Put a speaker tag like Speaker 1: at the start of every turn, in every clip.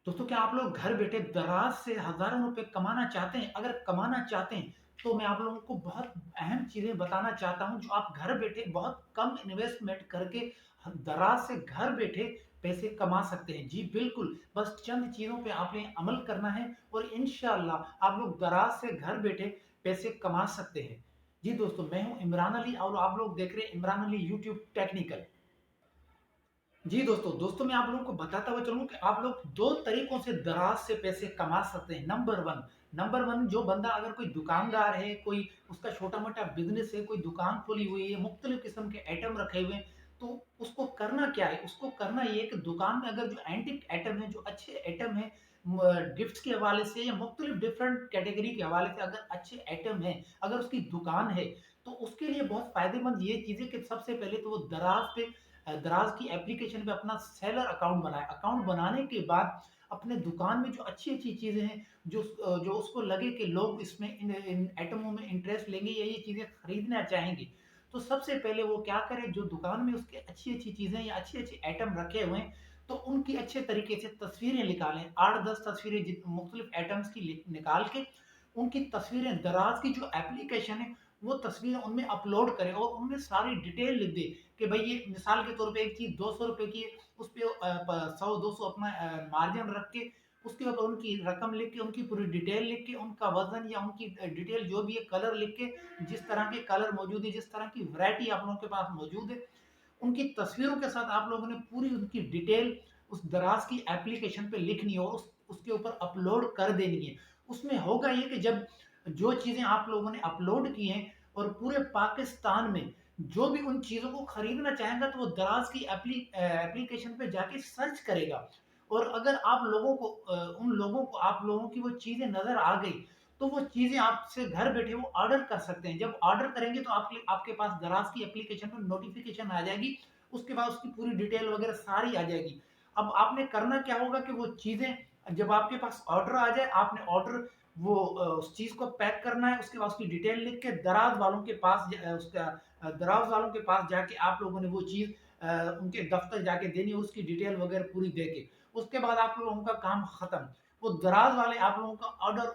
Speaker 1: दोस्तों, क्या आप लोग घर बैठे दराज से हज़ारों रुपए कमाना चाहते हैं? अगर कमाना चाहते हैं, तो मैं आप लोगों को बहुत अहम चीज़ें बताना चाहता हूँ, जो आप घर बैठे बहुत कम इन्वेस्टमेंट करके दराज से घर बैठे पैसे कमा सकते हैं। जी, बिल्कुल, बस चंद चीज़ों पे आपने अमल करना है और इंशाअल्लाह आप लोग दराज से घर बैठे पैसे कमा सकते हैं। जी दोस्तों, मैं हूँ इमरान अली और आप लोग देख रहे हैं इमरान अली यूट्यूब टेक्निकल। जी दोस्तों मैं आप लोगों को बताता हुआ चलूँ कि आप लोग 2 तरीकों से दराज से पैसे कमा सकते हैं। नंबर 1 जो बंदा अगर कोई दुकानदार है, कोई उसका छोटा-मोटा बिज़नेस है, कोई दुकान खोली हुई है, मुख्तलिफ़ किस्म के आइटम रखे हुए हैं, तो उसको करना क्या है? उसको करना ये है कि दुकान में अगर जो एंटीक आइटम है, जो अच्छे आइटम हैं, म गिफ्ट्स के हवाले से या मुख्तलिफ़ डिफरेंट कैटेगरी के हवाले से अगर अच्छे आइटम हैं, अगर उसकी दुकान है, तो उसके लिए बहुत फ़ायदेमंद ये चीज़ है कि सबसे पहले तो वो दराज की एप्लीकेशन पे अपना सेलर अकाउंट बनाए। अकाउंट बनाने के बाद अपने दुकान में जो अच्छी-अच्छी चीज़ें हैं, जो उसको लगे कि लोग इसमें इन इन आइटमों में इंटरेस्ट लेंगे या ये चीज़ें खरीदना चाहेंगे, तो सबसे पहले वो क्या करे, जो दुकान में उसकी अच्छी-अच्छी चीज़ें या अच्छे-अच्छे आइटम रखे हुए हैं, तो उनकी अच्छे तरीके से तस्वीरें निकालें। 8-10 तस्वीरें मुख्तलिफ आइटम्स की निकाल के उनकी तस्वीरें दराज की जो एप्लीकेशन है, वो तस्वीरें उनमें अपलोड करें और उनमें सारी डिटेल लिख दें कि भाई ये मिसाल के तौर पे एक चीज़ ₹200 की है, उस पे 100-200 अपना मार्जिन रख के उसके ऊपर उनकी रकम लिख के, उनकी पूरी डिटेल लिख के, उनका वज़न या उनकी डिटेल जो भी है, कलर लिख के, जिस तरह के कलर मौजूद है, जिस तरह की वैरायटी आप लोगों के पास मौजूद है, उनकी तस्वीरों के साथ आप लोगों ने पूरी उनकी डिटेल उस दराज की एप्लीकेशन पे लिखनी है और उसके ऊपर अपलोड कर देनी है। उसमें होगा ये कि जब जो चीज़ें आप लोगों ने अपलोड की हैं और पूरे पाकिस्तान में जो भी उन चीज़ों को खरीदना चाहेगा, तो वो दराज की एप्लीकेशन पे जाके सर्च करेगा और अगर उन लोगों को आप लोगों की वो चीज़ें नज़र आ गई, तो वो चीज़ें आपसे घर बैठे वो ऑर्डर कर सकते हैं। जब ऑर्डर करेंगे तो आपके पास दराज की एप्लीकेशन में नोटिफ़िकेशन आ जाएगी, उसके बाद उसकी पूरी डिटेल वगैरह सारी आ जाएगी। अब आपने करना क्या होगा कि वो चीज़ें जब आपके पास ऑर्डर आ जाए, आपने ऑर्डर उस चीज़ को पैक करना है, उसके बाद उसकी डिटेल लिख के दराज वालों के पास जाके आप लोगों ने वो चीज़ उनके दफ्तर जाके देनी है, उसकी डिटेल वगैरह पूरी दे के। उसके बाद आप लोगों का काम खत्म। वो दराज वाले आप लोगों का ऑर्डर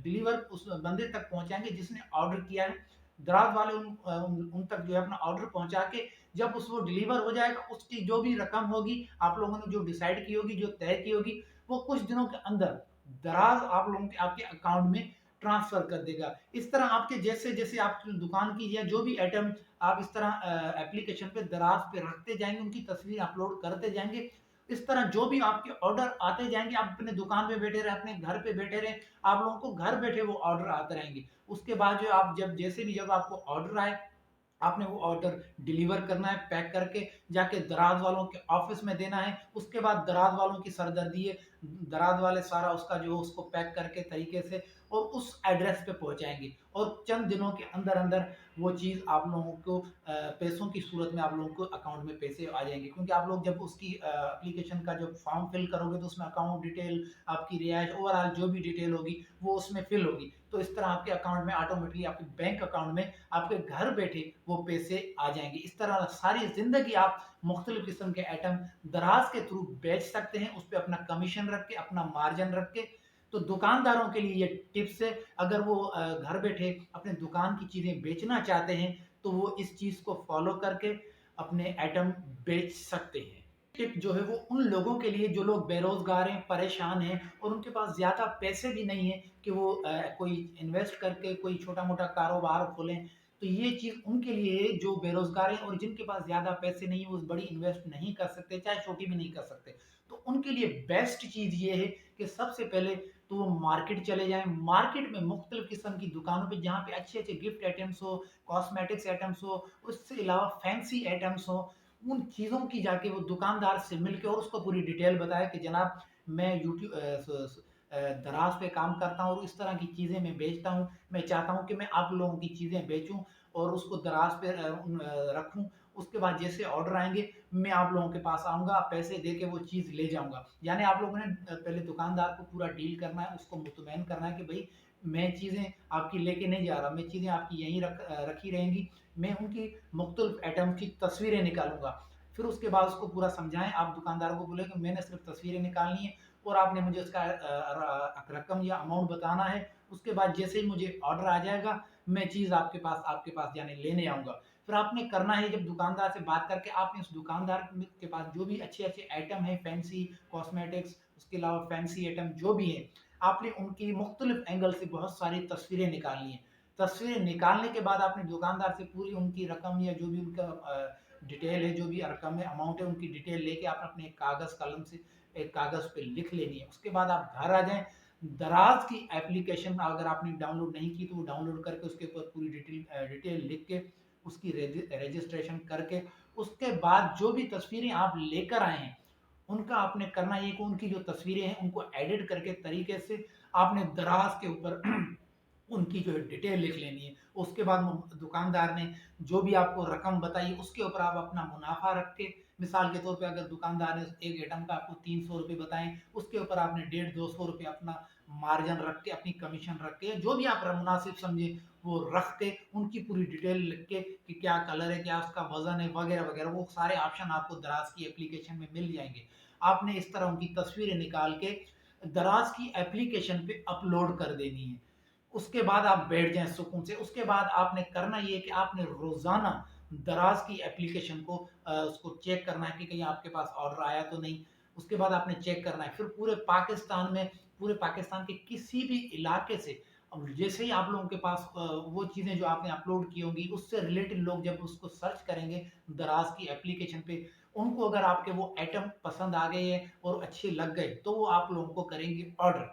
Speaker 1: डिलीवर उस बंदे तक पहुंचाएंगे जिसने ऑर्डर किया है। दराज वाले उन तक जो है अपना ऑर्डर पहुंचा के, जब वो डिलीवर हो जाएगा, उसकी जो भी रकम होगी, आप लोगों ने जो डिसाइड की होगी, जो तय की होगी, वो कुछ दिनों के अंदर दराज आप लोगों के आपके अकाउंट में ट्रांसफर कर देगा। इस तरह आपके जैसे जैसे आपकी दुकान की या जो भी आइटम आप इस तरह एप्लीकेशन पे दराज पे रखते जाएंगे, उनकी तस्वीर अपलोड करते जाएंगे, इस तरह जो भी आपके ऑर्डर आते जाएंगे, आप अपने दुकान पे बैठे रहे, अपने घर पे बैठे रहे, आप लोगों को घर बैठे वो ऑर्डर आते रहेंगे। उसके बाद जो आप जब आपको ऑर्डर आए, आपने वो ऑर्डर डिलीवर करना है, पैक करके जाके दराज वालों के ऑफिस में देना है। उसके बाद दराज वालों की सरदर्दी है, दराज वाले सारा उसका जो उसको पैक करके तरीके से और उस एड्रेस पे पहुंचाएंगे और चंद दिनों के अंदर अंदर वो चीज़ आप लोगों को पैसों की सूरत में आप लोगों को अकाउंट में पैसे आ जाएंगे, क्योंकि आप लोग जब उसकी एप्लीकेशन का जब फॉर्म फिल करोगे, तो उसमें अकाउंट डिटेल, आपकी रिहाइश, ओवरऑल जो भी डिटेल होगी वो उसमें फिल होगी। तो इस तरह आपके अकाउंट में ऑटोमेटिकली, आपके बैंक अकाउंट में आपके घर बैठे वो पैसे आ जाएंगे। इस तरह सारी जिंदगी आप मुख्तलिफ किस्म के आइटम दराज के थ्रू बेच सकते हैं, उस पर अपना कमीशन रख के, अपना मार्जिन रख के। तो दुकानदारों के लिए ये टिप्स है, अगर वो घर बैठे अपने दुकान की चीज़ें बेचना चाहते हैं, तो वो इस चीज़ को फॉलो करके अपने आइटम बेच सकते हैं। टिप जो है वो उन लोगों के लिए जो लोग बेरोजगार हैं, परेशान हैं और उनके पास ज़्यादा पैसे भी नहीं है कि वो कोई इन्वेस्ट करके कोई छोटा-मोटा कारोबार खोलें। तो ये चीज़ उनके लिए है जो बेरोजगार हैं और जिनके पास ज़्यादा पैसे नहीं है, वो बड़ी इन्वेस्ट नहीं कर सकते, चाहे छोटी भी नहीं कर सकते। तो उनके लिए बेस्ट चीज़ ये है कि सबसे पहले तो वो मार्केट चले जाएँ। मार्केट में मुख्तलिफ किस्म की दुकानों पे जहाँ पे अच्छे-अच्छे गिफ्ट आइटम्स हो, कॉस्मेटिक्स आइटम्स हो, उससे अलावा फैंसी आइटम्स हो, उन चीज़ों की जाके वो दुकानदार से मिलके और उसको पूरी डिटेल बताया कि जनाब, मैं दराज पे काम करता हूँ और इस तरह की चीज़ें मैं बेचता हूँ। मैं चाहता हूँ कि मैं आप लोगों की चीज़ें बेचूँ और उसको दराज पे रखूँ। उसके बाद जैसे ऑर्डर आएँगे, मैं आप लोगों के पास आऊँगा, पैसे दे के वो चीज़ ले जाऊँगा। यानी आप लोगों ने पहले दुकानदार को पूरा डील करना है, उसको मुतमईन करना है कि भई मैं चीज़ें आपकी लेके नहीं जा रहा, मैं चीज़ें आपकी यहीं रखी रहेंगी। मैं उनकी मुख्तलिफ आइटम की तस्वीरें निकालूँगा। फिर उसके बाद उसको पूरा समझाएं, आप दुकानदार को बोले कि मैंने सिर्फ तस्वीरें निकालनी है और आपने मुझे उसका रकम या अमाउंट बताना है। उसके बाद जैसे ही मुझे ऑर्डर आ जाएगा, मैं चीज़ आपके पास यानी लेने आऊँगा। फिर आपने करना है, जब दुकानदार से बात करके आपने उस दुकानदार के पास जो भी अच्छे-अच्छे आइटम हैं, फैंसी कॉस्मेटिक्स, उसके अलावा फैंसी आइटम जो भी हैं, आपने उनकी मुख्तलिफ एंगल से बहुत सारी तस्वीरें निकालनी है। तस्वीरें निकालने के बाद आपने दुकानदार से पूरी उनकी रकम या जो भी उनका डिटेल है, जो भी रकम है, अमाउंट है, उनकी डिटेल लेके आप अपने कागज़ कलम से एक कागज़ पे लिख लेनी है। उसके बाद आप घर आ जाएँ, दराज़ की एप्लीकेशन अगर आपने डाउनलोड नहीं की तो वो डाउनलोड करके उसके ऊपर पूरी डिटेल लिख के उसकी रजिस्ट्रेशन करके, उसके बाद जो भी तस्वीरें आप लेकर आए हैं, उनका आपने करना ये कि उनकी जो तस्वीरें हैं उनको एडिट करके तरीके से आपने दराज के ऊपर उनकी जो है डिटेल लिख लेनी है। उसके बाद दुकानदार ने जो भी आपको रकम बताई उसके ऊपर आप अपना मुनाफा रख के, मिसाल के तौर पे अगर दुकानदार ने एक आइटम का आपको 300 रुपये बताएं, उसके ऊपर आपने 150-200 रुपये अपना मार्जिन रख के, अपनी कमीशन रख के, जो भी आप मुनासिब समझे वो रख के, उनकी पूरी डिटेल लिख के कि क्या कलर है, क्या उसका वजन है, वगैरह वगैरह, वो सारे ऑप्शन आपको दराज की एप्लीकेशन में मिल जाएंगे। आपने इस तरह उनकी तस्वीरें निकाल के दराज की एप्लीकेशन पे अपलोड कर देनी है। उसके बाद आप बैठ जाएं सुकून से। उसके बाद आपने करना ये है कि आपने रोजाना दराज की एप्लीकेशन को उसको चेक करना है कि कहीं आपके पास ऑर्डर आया तो नहीं। उसके बाद आपने चेक करना है। फिर पूरे पाकिस्तान के किसी भी इलाके से, अब जैसे ही आप लोगों के पास वो चीज़ें जो आपने अपलोड की होंगी उससे रिलेटेड लोग जब उसको सर्च करेंगे दराज की एप्लीकेशन पे, उनको अगर आपके वो आइटम पसंद आ गए हैं और अच्छे लग गए तो वो आप लोगों को करेंगे ऑर्डर।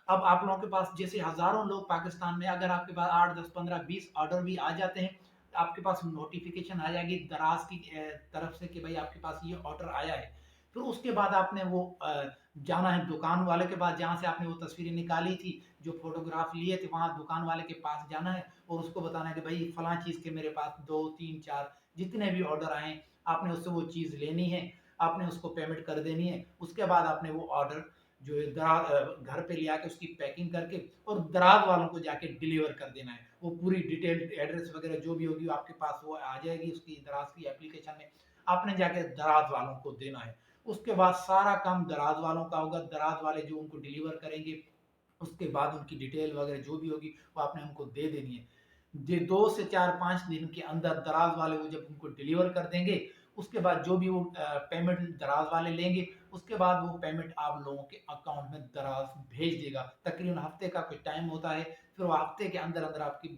Speaker 1: अब आप लोगों के पास जैसे हजारों लोग पाकिस्तान में, अगर आपके पास 8, 10, 15, 20 ऑर्डर भी आ जाते हैं, आपके पास नोटिफिकेशन आ जाएगी दराज की तरफ से कि भाई आपके पास ये ऑर्डर आया है। फिर उसके बाद आपने वो जाना है दुकान वाले के पास जहाँ से आपने वो तस्वीरें निकाली थी, जो फोटोग्राफ लिए थे, वहाँ दुकान वाले के पास जाना है और उसको बताना है कि भाई फला चीज़ के मेरे पास 2, 3, 4 जितने भी ऑर्डर आए, आपने उससे वो चीज़ लेनी है, आपने उसको पेमेंट कर देनी है। उसके बाद आपने वो ऑर्डर जो है घर पे ले आके उसकी पैकिंग करके और दराज वालों को जाके डिलीवर कर देना है। वो पूरी डिटेल एड्रेस वगैरह जो भी होगी आपके पास वो आ जाएगी उसकी दराज की एप्लीकेशन में, आपने जाके दराज वालों को देना है। उसके बाद सारा काम दराज वालों का होगा, दराज वाले जो उनको डिलीवर करेंगे, उसके बाद उनकी डिटेल वगैरह जो भी होगी वो आपने उनको दे देनी है। 2 से 4, 5 दिन के अंदर दराज वाले वो जब उनको डिलीवर कर देंगे, उसके बाद जो भी वो पेमेंट दराज वाले लेंगे, उसके बाद वो पेमेंट आप लोगों के अकाउंट में दराज भेज देगा। तकरीबन हफ्ते का कुछ टाइम होता है, फिर वो हफ्ते के अंदर अंदर आपकी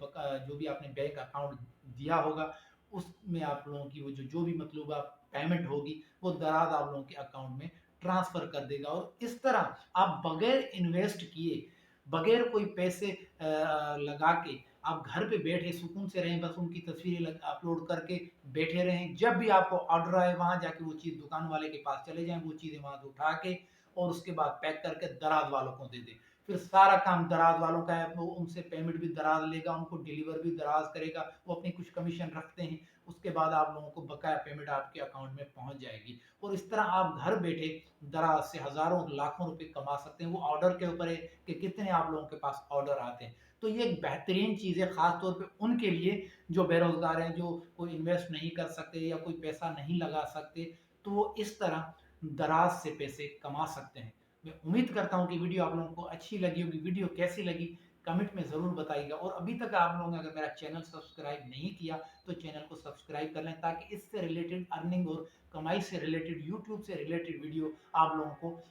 Speaker 1: जो भी आपने बैंक अकाउंट दिया होगा उसमें आप लोगों की वो जो भी मतलूबा पेमेंट होगी वो दराज आप लोगों के अकाउंट में ट्रांसफर कर देगा। और इस तरह आप बगैर इन्वेस्ट किए, बगैर कोई पैसे लगा के, आप घर पे बैठे सुकून से रहें, बस उनकी तस्वीरें अपलोड करके बैठे रहें। जब भी आपको ऑर्डर आए वहां जाके वो चीज़ दुकान वाले के पास चले जाएं, वो चीज़ें वहां से उठा के और उसके बाद पैक करके दराज वालों को दे दें। फिर सारा काम दराज वालों का है, वो उनसे पेमेंट भी दराज लेगा, उनको डिलीवर भी दराज करेगा, वो अपनी कुछ कमीशन रखते हैं। उसके बाद आप लोगों को बकाया पेमेंट आपके अकाउंट में पहुंच जाएगी और इस तरह आप घर बैठे दराज से हजारों लाखों रुपए कमा सकते हैं। वो ऑर्डर के ऊपर है कि कितने आप लोगों के पास ऑर्डर आते हैं। तो ये एक बेहतरीन चीज़ है, खास तौर पे उनके लिए जो बेरोजगार हैं, जो कोई इन्वेस्ट नहीं कर सकते या कोई पैसा नहीं लगा सकते, तो वो इस तरह दराज से पैसे कमा सकते हैं। मैं उम्मीद करता हूँ कि वीडियो आप लोगों को अच्छी लगी होगी। वीडियो कैसी लगी कमेंट में ज़रूर बताइएगा और अभी तक आप लोगों ने अगर मेरा चैनल सब्सक्राइब नहीं किया तो चैनल को सब्सक्राइब कर लें, ताकि इससे रिलेटेड अर्निंग और कमाई से रिलेटेड, यूट्यूब से रिलेटेड वीडियो आप लोगों को